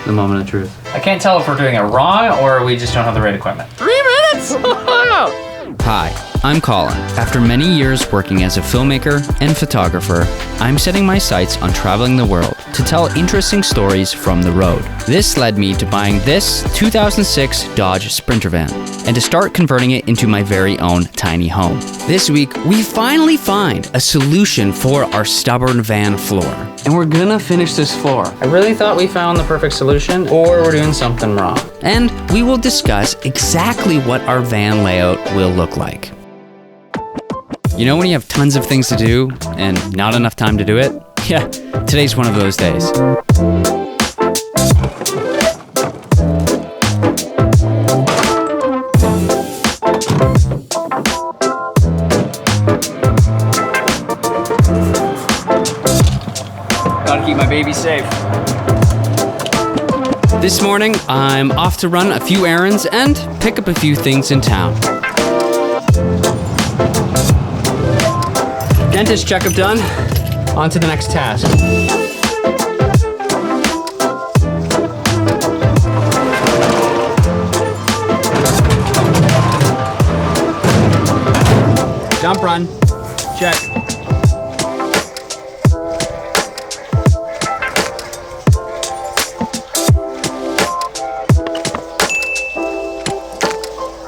The moment of truth. I can't tell if we're doing it wrong or we just don't have the right equipment. 3 minutes? Hi, I'm Colin. After many years working as a filmmaker and photographer, I'm setting my sights on traveling the world to tell interesting stories from the road. This led me to buying this 2006 Dodge Sprinter van and to start converting it into my very own tiny home. This week, we finally find a solution for our stubborn van floor. And we're gonna finish this floor. I really thought we found the perfect solution, or we're doing something wrong. And we will discuss exactly what our van layout will look like. You know when you have tons of things to do and not enough time to do it? Yeah, today's one of those days. Gotta keep my baby safe. This morning, I'm off to run a few errands and pick up a few things in town. Dentist checkup done. On to the next task. Jump run. Check.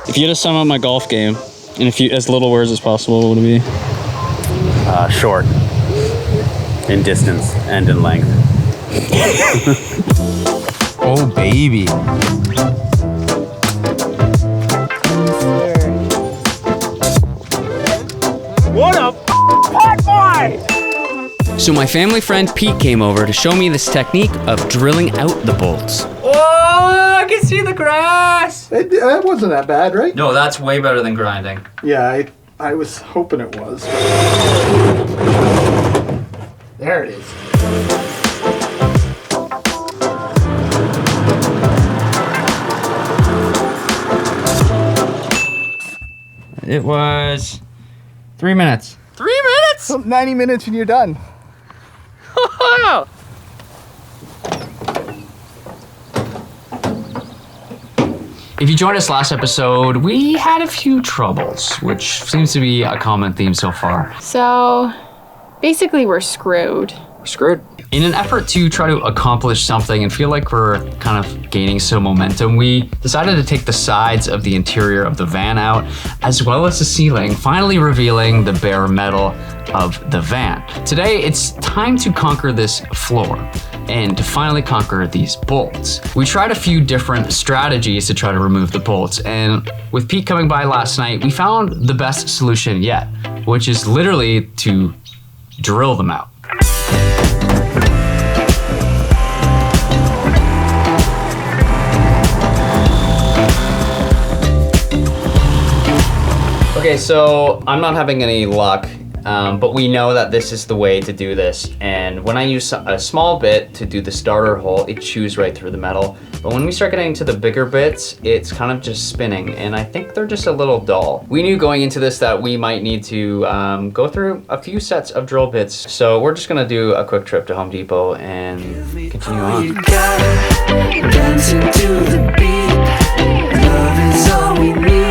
If you had to sum up my golf game in as little words as possible, what would it be? Short in distance and in length. Oh, baby. What a pot boy! So my family friend Pete came over to show me this technique of drilling out the bolts. Oh, I can see the grass. That wasn't that bad, right? No, that's way better than grinding. Yeah, I was hoping it was. There it is. It was 3 minutes. 3 minutes? 90 minutes and you're done. If you joined us last episode, we had a few troubles, which seems to be a common theme so far. So, basically we're screwed. We're screwed. In an effort to try to accomplish something and feel like we're kind of gaining some momentum, we decided to take the sides of the interior of the van out, as well as the ceiling, finally revealing the bare metal of the van. Today, it's time to conquer this floor and to finally conquer these bolts. We tried a few different strategies to try to remove the bolts, and with Pete coming by last night, we found the best solution yet, which is literally to drill them out. Okay, so I'm not having any luck, but we know that this is the way to do this. And when I use a small bit to do the starter hole, it chews right through the metal. But when we start getting to the bigger bits, it's kind of just spinning, and I think they're just a little dull. We knew going into this that we might need to go through a few sets of drill bits. So we're just gonna do a quick trip to Home Depot and continue on. You gotta dance into the beat. Love is all we need.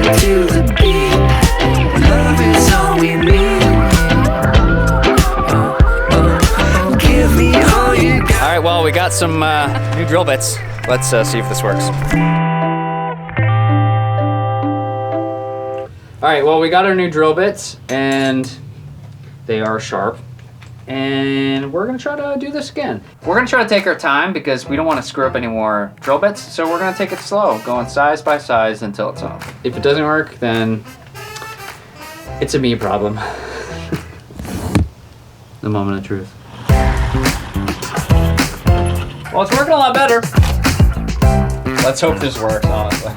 To the beat, love is all we need. Give me all you got. All right, well, we got some new drill bits. Let's see if this works. All right, well, we got our new drill bits, and they are sharp. And we're gonna try to do this again. We're gonna try to take our time because we don't want to screw up any more drill bits, so we're gonna take it slow, going size by size until it's off. If it doesn't work, then it's a me problem. The moment of truth. Well, it's working a lot better. Let's hope this works, honestly.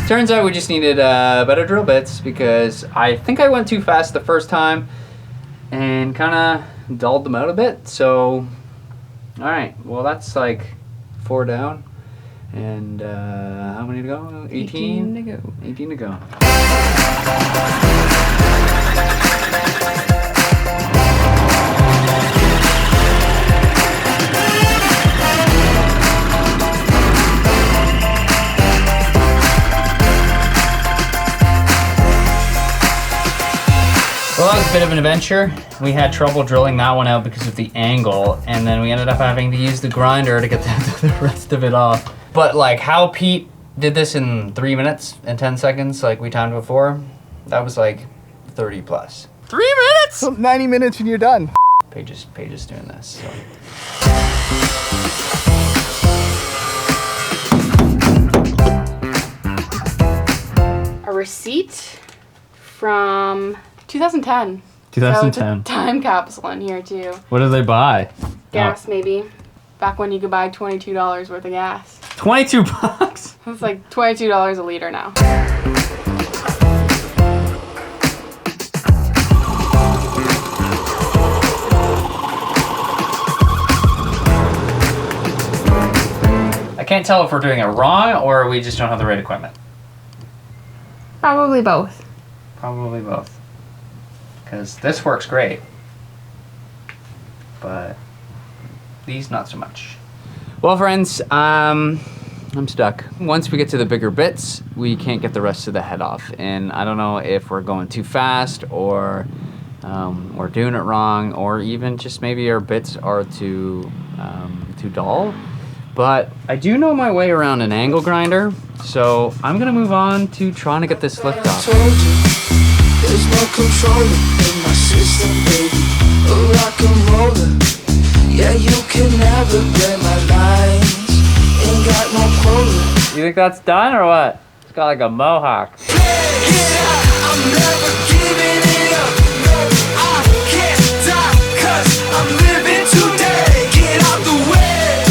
Turns out we just needed better drill bits because I think I went too fast the first time and kind of dulled them out a bit. So, all right, well, that's like 4 down. And how many to go? 18 to go. 18 to go. Well, that was a bit of an adventure. We had trouble drilling that one out because of the angle, and then we ended up having to use the grinder to get the rest of it off. But like how Pete did this in 3 minutes and 10 seconds, like we timed before, that was like 30 plus. 3 minutes? 90 minutes and you're done. Paige is doing this. So. A receipt from 2010. 2010. So it's a time capsule in here too. What did they buy? Gas maybe. Back when you could buy $22 worth of gas. 22 bucks. It's like $22 a liter now. I can't tell if we're doing it wrong or we just don't have the right equipment. Probably both. Probably both. Because this works great, but these not so much. Well, friends, I'm stuck. Once we get to the bigger bits, we can't get the rest of the head off. And I don't know if we're going too fast or we're doing it wrong, or even just maybe our bits are too dull. But I do know my way around an angle grinder, so I'm gonna move on to trying to get this lift off. There's no control in my system, baby. A rock and roller. Yeah, you can never blame my lines. Ain't got no quota. You think that's done or what? It's got like a mohawk. I'm never giving it up. No, I can't die, 'cause I'm living today. Get out the way.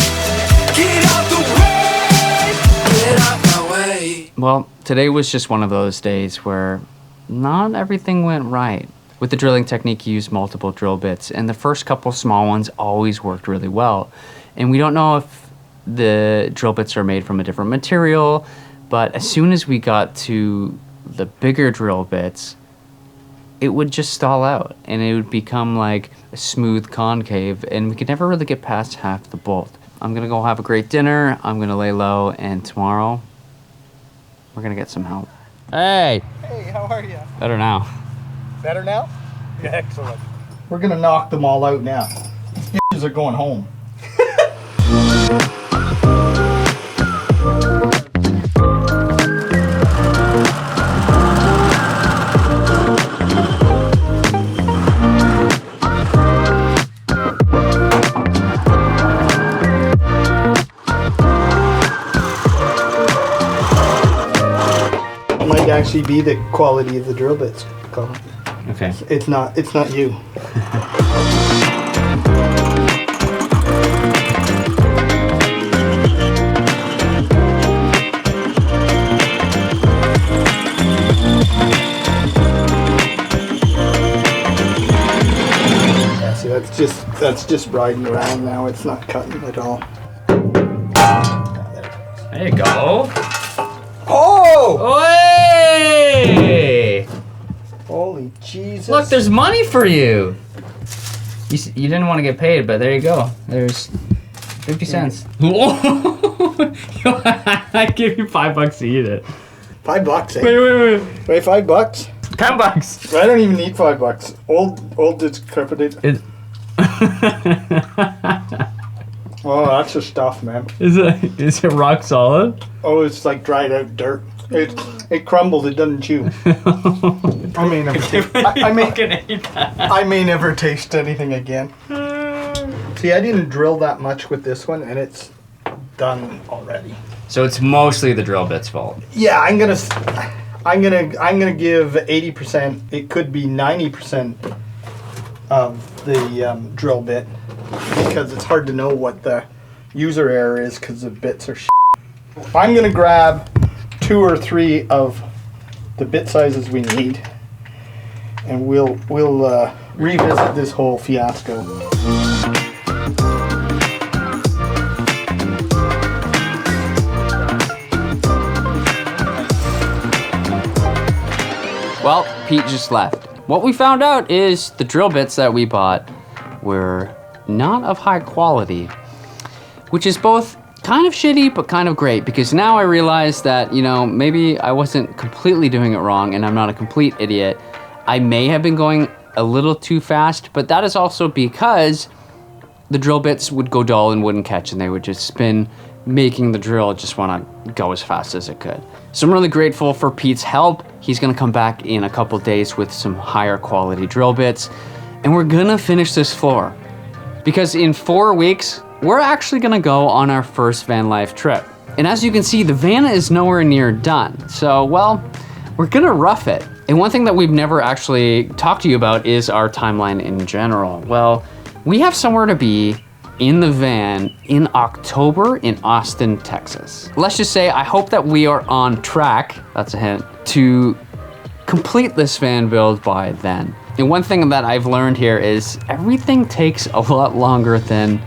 Get out the way. Get out my way. Well, today was just one of those days where not everything went right. With the drilling technique, you use multiple drill bits, and the first couple small ones always worked really well. And we don't know if the drill bits are made from a different material, but as soon as we got to the bigger drill bits, it would just stall out, and it would become like a smooth concave, and we could never really get past half the bolt. I'm gonna go have a great dinner, I'm gonna lay low, and tomorrow, we're gonna get some help. Hey, Hey, how are you? Better now. Better now? Yeah, excellent. We're gonna knock them all out now. These bitches are going home. Might actually be the quality of the drill bits, Colin. Okay. It's not you. Yeah, see, that's just riding around now. It's not cutting at all. There you go. Oh! Hey! Holy Jesus! Look, there's money for you. You didn't want to get paid, but there you go. There's 50 cents. I give you $5 to eat it. $5, eh? Wait. Wait, $5? $10. I don't even need $5. Old decrepit. Oh, that's the stuff, man. Is it rock solid? Oh, it's like dried out dirt. It crumbles. It doesn't chew. I may never taste. I may never taste anything again. See, I didn't drill that much with this one, and it's done already. So it's mostly the drill bit's fault. Yeah, I'm gonna give 80%. It could be 90% of the drill bit, because it's hard to know what the user error is because the bits are shit. I'm gonna grab 2 or 3 of the bit sizes we need, and we'll revisit this whole fiasco. Well, Pete just left. What we found out is the drill bits that we bought were not of high quality, which is both kind of shitty, but kind of great, because now I realize that, you know, maybe I wasn't completely doing it wrong and I'm not a complete idiot. I may have been going a little too fast, but that is also because the drill bits would go dull and wouldn't catch and they would just spin, making the drill just want to go as fast as it could. So I'm really grateful for Pete's help. He's gonna come back in a couple days with some higher quality drill bits, and we're gonna finish this floor. Because in 4 weeks, we're actually gonna go on our first van life trip. And as you can see, the van is nowhere near done. So, well, we're gonna rough it. And one thing that we've never actually talked to you about is our timeline in general. Well, we have somewhere to be in the van in October in Austin, Texas. Let's just say I hope that we are on track, that's a hint, to complete this van build by then. And one thing that I've learned here is everything takes a lot longer than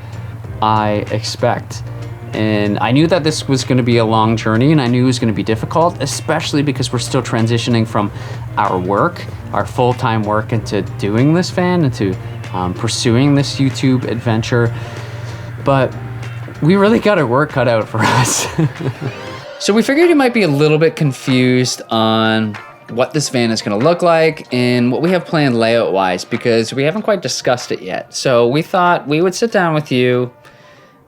I expect. And I knew that this was gonna be a long journey and I knew it was gonna be difficult, especially because we're still transitioning from our work, our full-time work, into doing this van, into pursuing this YouTube adventure. But we really got our work cut out for us. So we figured you might be a little bit confused on what this van is gonna look like and what we have planned layout-wise, because we haven't quite discussed it yet. So we thought we would sit down with you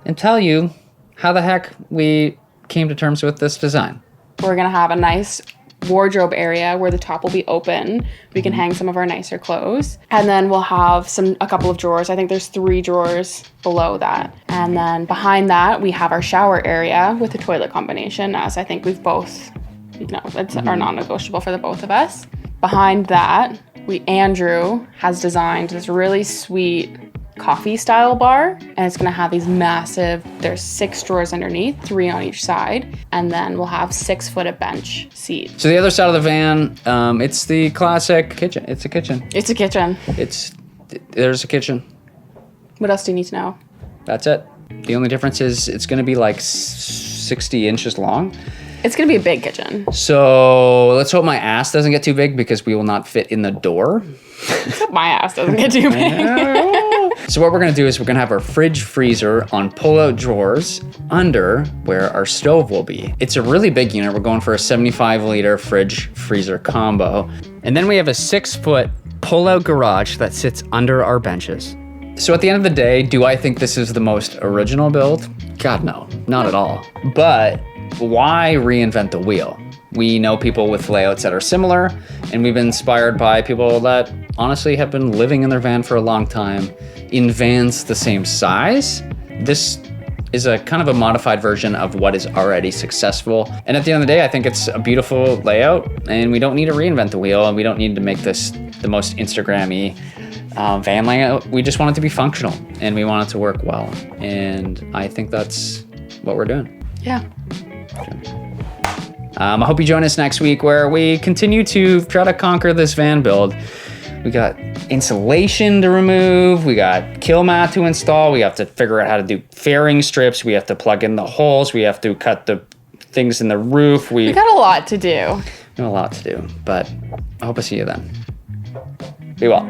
and tell you how the heck we came to terms with this design. We're gonna have a nice wardrobe area where the top will be open. We can hang some of our nicer clothes. And then we'll have a couple of drawers. I think there's 3 drawers below that. And then behind that, we have our shower area with a toilet combination, as I think we've both, you know, it's our non-negotiable for the both of us. Behind that, Andrew has designed this really sweet coffee style bar, and it's gonna have these massive, there's 6 drawers underneath, 3 on each side, and then we'll have 6-foot bench seat. So the other side of the van, it's the classic kitchen. It's a kitchen. It's a kitchen. There's a kitchen. What else do you need to know? That's it. The only difference is it's gonna be like 60 inches long. It's gonna be a big kitchen. So let's hope my ass doesn't get too big because we will not fit in the door. My ass doesn't get too big. So what we're gonna do is we're gonna have our fridge freezer on pull-out drawers under where our stove will be. It's a really big unit. We're going for a 75-liter fridge freezer combo. And then we have a 6-foot pull-out garage that sits under our benches. So at the end of the day, do I think this is the most original build? God, no, not at all. But why reinvent the wheel? We know people with layouts that are similar, and we've been inspired by people that honestly have been living in their van for a long time in vans the same size. This is a kind of a modified version of what is already successful. And at the end of the day, I think it's a beautiful layout, and we don't need to reinvent the wheel, and we don't need to make this the most Instagram-y van layout. We just want it to be functional, and we want it to work well. And I think that's what we're doing. Yeah. I hope you join us next week where we continue to try to conquer this van build. We got insulation to remove, we got kill mat to install, we have to figure out how to do fairing strips, we have to plug in the holes, we have to cut the things in the roof. We got a lot to do. We have a lot to do, but I hope I see you then. Be well.